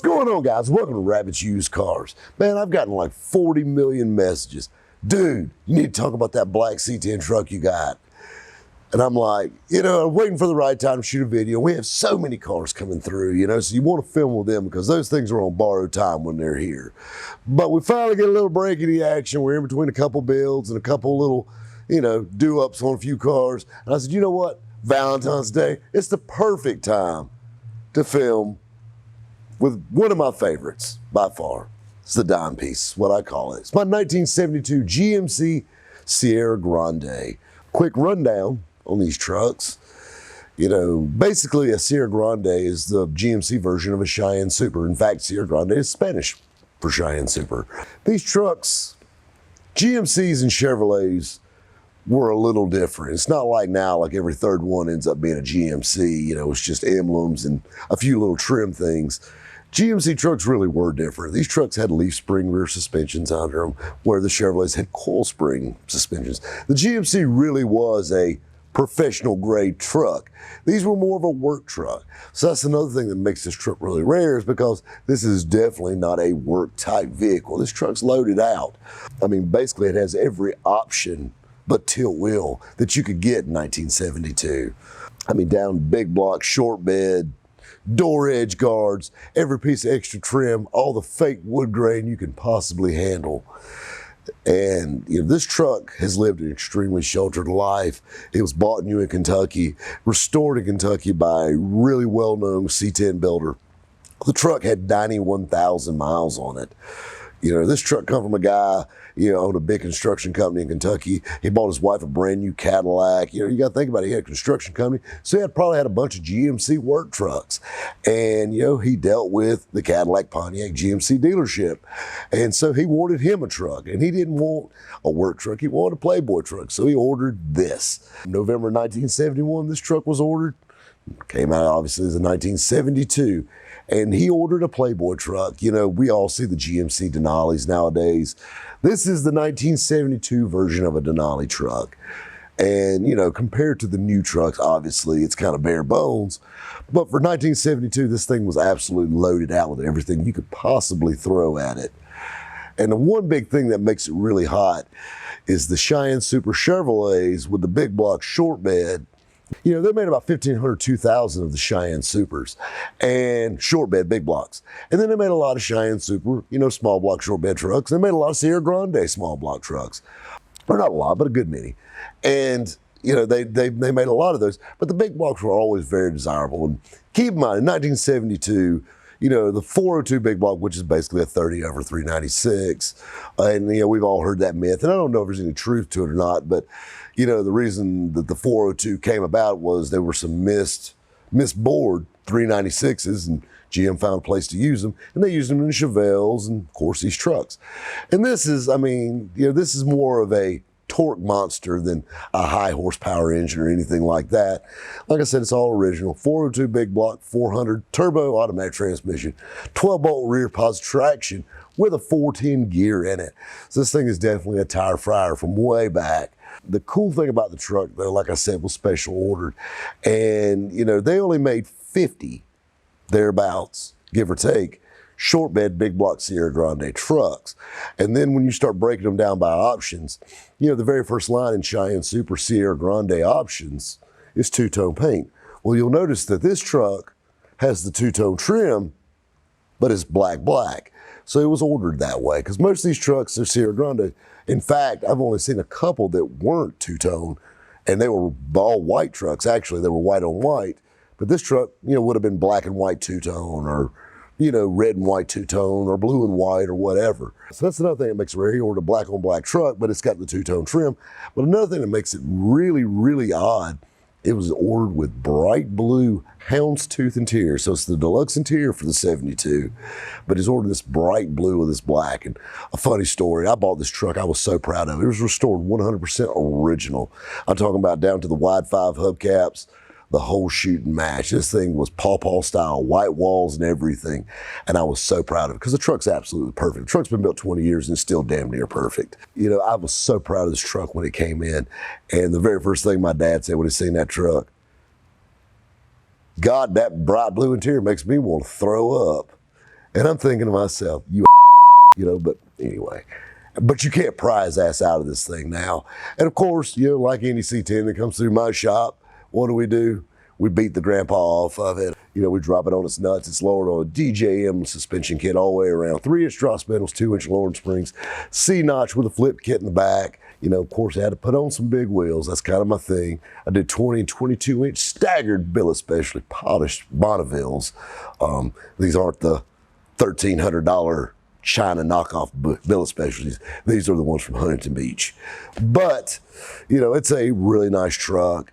What's going on, guys? Welcome to Rabbit's Used Cars. Man, I've gotten like 40 million messages. Dude, you need to talk about that black C10 truck you got. And I'm like, I'm waiting for the right time to shoot a video. We have so many cars coming through, so you want to film with them because those things are on borrowed time when they're here. But we finally get a little break in the action. We're in between a couple builds and a couple little, do-ups on a few cars. And I said, you know what? Valentine's Day, it's the perfect time to film with one of my favorites by far. It's the DimePiece, what I call it. It's my 1972 GMC Sierra Grande. Quick rundown on these trucks. Basically a Sierra Grande is the GMC version of a Cheyenne Super. In fact, Sierra Grande is Spanish for Cheyenne Super. These trucks, GMCs and Chevrolets, were a little different. It's not like now, like every third one ends up being a GMC, it's just emblems and a few little trim things. GMC trucks really were different. These trucks had leaf spring rear suspensions under them, where the Chevrolets had coil spring suspensions. The GMC really was a professional grade truck. These were more of a work truck. So that's another thing that makes this truck really rare, is because this is definitely not a work type vehicle. This truck's loaded out. I mean, basically it has every option but tilt wheel that you could get in 1972. I mean, down big block, short bed, door edge guards, every piece of extra trim, all the fake wood grain you can possibly handle. And this truck has lived an extremely sheltered life. It was bought new in Kentucky, restored in Kentucky by a really well-known C10 builder. The truck had 91,000 miles on it. This truck come from a guy, owned a big construction company in Kentucky. He bought his wife a brand new Cadillac. You got to think about it. He had a construction company. So he probably had a bunch of GMC work trucks. And, he dealt with the Cadillac Pontiac GMC dealership. And so he wanted him a truck. And he didn't want a work truck. He wanted a Playboy truck. So he ordered this. November 1971, this truck was ordered. Came out obviously as a 1972. And he ordered a Playboy truck. We all see the GMC Denali's nowadays. This is the 1972 version of a Denali truck. And, compared to the new trucks, obviously it's kind of bare bones. But for 1972, this thing was absolutely loaded out with everything you could possibly throw at it. And the one big thing that makes it really hot is the Cheyenne Super Chevrolets with the big block short bed. They made about 1,500, 2,000 of the Cheyenne Supers and short bed big blocks. And then they made a lot of Cheyenne Super, small block short bed trucks. They made a lot of Sierra Grande small block trucks. Or not a lot, but a good many. And, they made a lot of those, but the big blocks were always very desirable. And keep in mind, in 1972, the 402 big block, which is basically a 30 over 396. And, we've all heard that myth. And I don't know if there's any truth to it or not, but, the reason that the 402 came about was there were some misbored 396s, and GM found a place to use them. And they used them in Chevelles and, of course, these trucks. And this is, this is more of a torque monster than a high horsepower engine or anything like that. Like I said, it's all original. 402 big block, 400 turbo automatic transmission, 12-bolt rear positive traction with a 410 gear in it. So this thing is definitely a tire fryer from way back. The cool thing about the truck, though, like I said, was special ordered. And, they only made 50, thereabouts, give or take, short bed, big block Sierra Grande trucks. And then when you start breaking them down by options, the very first line in Cheyenne Super Sierra Grande options is two-tone paint. Well, you'll notice that this truck has the two-tone trim, but it's black. So it was ordered that way, because most of these trucks are Sierra Grande. In fact, I've only seen a couple that weren't two-tone, and they were all white trucks. Actually, they were white on white. But this truck, would have been black and white two-tone, or red and white two-tone, or blue and white, or whatever. So that's another thing that makes it rare. He ordered a black on black truck, but it's got the two-tone trim. But another thing that makes it really, really odd, it was ordered with bright blue houndstooth interior. So it's the deluxe interior for the 72, but he's ordered this bright blue with this black. And a funny story, I bought this truck, I was so proud of it. It was restored 100% original. I'm talking about down to the wide 5 hubcaps, the whole shoot and match. This thing was pawpaw style, white walls and everything. And I was so proud of it because the truck's absolutely perfect. The truck's been built 20 years and it's still damn near perfect. I was so proud of this truck when it came in. And the very first thing my dad said when he seen that truck, God, that bright blue interior makes me want to throw up. And I'm thinking to myself, but anyway. But you can't pry his ass out of this thing now. And of course, like any C10 that comes through my shop, what do? We beat the grandpa off of it. We drop it on its nuts. It's lowered on a DJM suspension kit all the way around. 3-inch drop spindles, 2-inch lowering springs, C-notch with a flip kit in the back. Of course, I had to put on some big wheels. That's kind of my thing. I did 20 and 22-inch staggered billet specially polished Bonnevilles. These aren't the $1,300 China knockoff billet specialties. These are the ones from Huntington Beach. But, it's a really nice truck.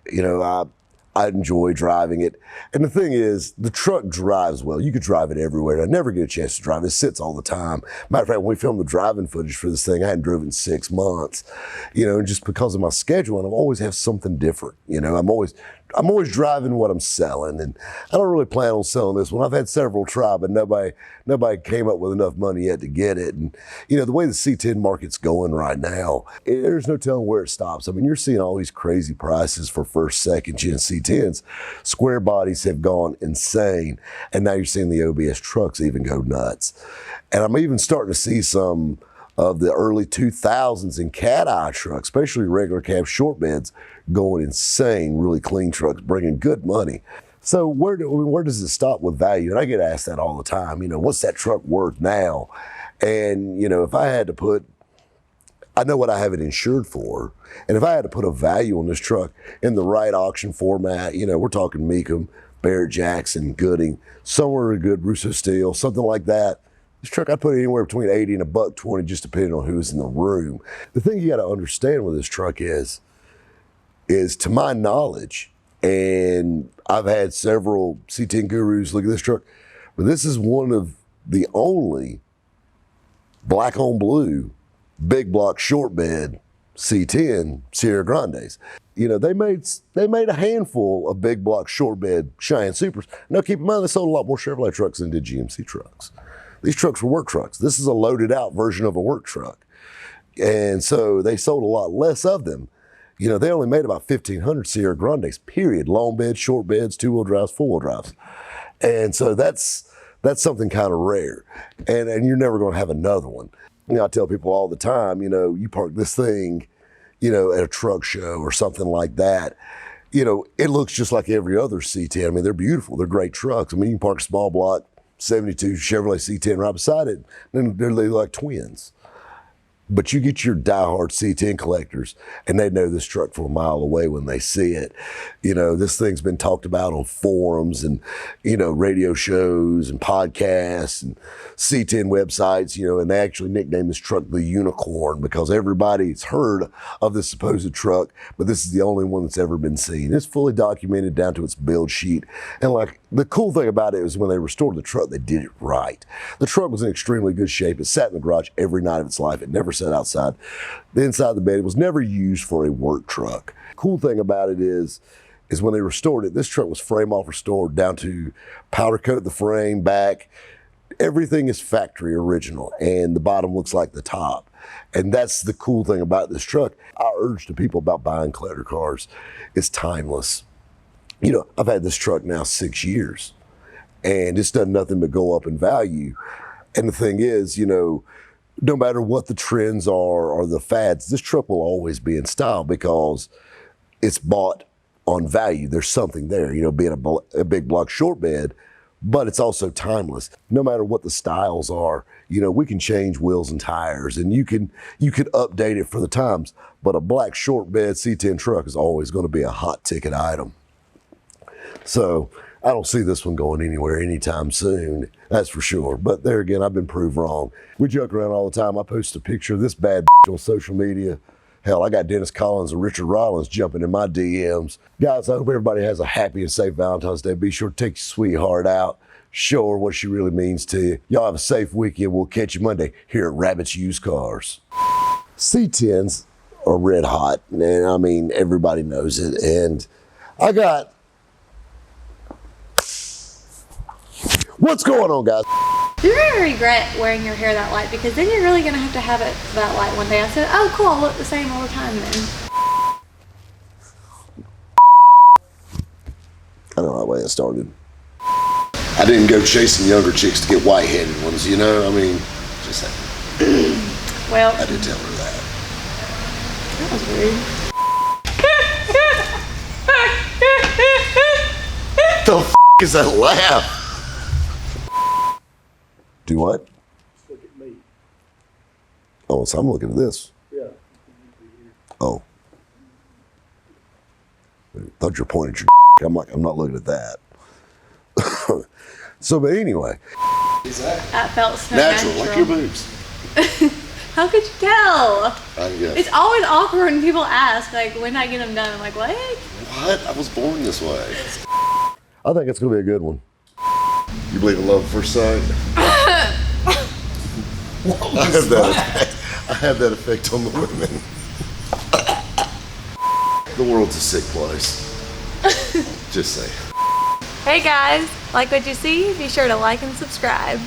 I enjoy driving it. And the thing is, the truck drives well. You could drive it everywhere. I never get a chance to drive it. It sits all the time. Matter of fact, when we filmed the driving footage for this thing, I hadn't driven in 6 months. And just because of my schedule, and I always have something different. I'm always driving what I'm selling, and I don't really plan on selling this one. I've had several try, but nobody came up with enough money yet to get it. And the way the C10 market's going right now, there's no telling where it stops. I mean, you're seeing all these crazy prices for first, second gen C10s. Square bodies have gone insane, and now you're seeing the OBS trucks even go nuts. And I'm even starting to see some of the early 2000s in cat-eye trucks, especially regular cab short beds, going insane, really clean trucks, bringing good money. So where does it stop with value? And I get asked that all the time, what's that truck worth now? And, if I had to put, I know what I have it insured for, and if I had to put a value on this truck in the right auction format, we're talking Mecum, Barrett Jackson, Gooding, somewhere a good Russo Steel, something like that. This truck, I'd put it anywhere between 80 and $120, just depending on who's in the room. The thing you got to understand with this truck is to my knowledge, and I've had several C10 gurus look at this truck, but this is one of the only black on blue big block short bed C10 Sierra Grandes. They made a handful of big block short bed Cheyenne Supers. Now keep in mind, they sold a lot more Chevrolet trucks than did GMC trucks. These trucks were work trucks. This is a loaded out version of a work truck. And so they sold a lot less of them. They only made about 1,500 Sierra Grandes, period. Long beds, short beds, 2-wheel drives, 4-wheel drives. And so that's something kind of rare. And you're never going to have another one. I tell people all the time, you park this thing, at a truck show or something like that. It looks just like every other C10. I mean, they're beautiful. They're great trucks. I mean, you can park a small block 72 Chevrolet C10 right beside it, and they're like twins. But you get your diehard C10 collectors, and they know this truck from a mile away when they see it. This thing's been talked about on forums and, radio shows and podcasts and C10 websites, and they actually nicknamed this truck the Unicorn because everybody's heard of this supposed truck, but this is the only one that's ever been seen. It's fully documented down to its build sheet. And the cool thing about it is when they restored the truck, they did it right. The truck was in extremely good shape. It sat in the garage every night of its life. It never sat outside. The inside of the bed, it was never used for a work truck. Cool thing about it is when they restored it, this truck was frame off restored down to powder coat the frame, back. Everything is factory original, and the bottom looks like the top. And that's the cool thing about this truck. I urge to people about buying collector cars. It's timeless. I've had this truck now 6 years, and it's done nothing but go up in value. And the thing is, no matter what the trends are or the fads, this truck will always be in style because it's bought on value. There's something there, being a big block short bed, but it's also timeless. No matter what the styles are, we can change wheels and tires, and you can update it for the times, but a black short bed C10 truck is always going to be a hot ticket item. So I don't see this one going anywhere anytime soon, that's for sure. But there again, I've been proved wrong. We joke around all the time. I post a picture of this bad on social media. Hell, I got Dennis Collins and Richard Rollins jumping in my DMs. Guys, I hope everybody has a happy and safe Valentine's Day. Be sure to take your sweetheart out. Show her what she really means to you. Y'all have a safe weekend. We'll catch you Monday here at Rabbit's Used Cars. C10s are red hot, and I mean, everybody knows it. And I got... What's going on, guys? You're going to regret wearing your hair that light because then you're really going to have it that light one day. I said, oh, cool, I look the same all the time then. I don't know how that started. I didn't go chasing younger chicks to get white-headed ones, you know? I mean, just saying. Well, I did tell her that. that was rude. The f is that laugh? Do what? Look at me. Oh, so I'm looking at this. Yeah. Oh. I thought you were pointing at your I'm like, I'm not looking at that. So, but anyway. That felt so Natural, natural. like your boobs. How could you tell? Yeah. It's always awkward when people ask, like, when I get them done. I'm like, what? What? I was born this way. I think it's going to be a good one. You believe in love at first sight? I have that effect on the women. The world's a sick place. Just say. Hey guys, like what you see? Be sure to like and subscribe.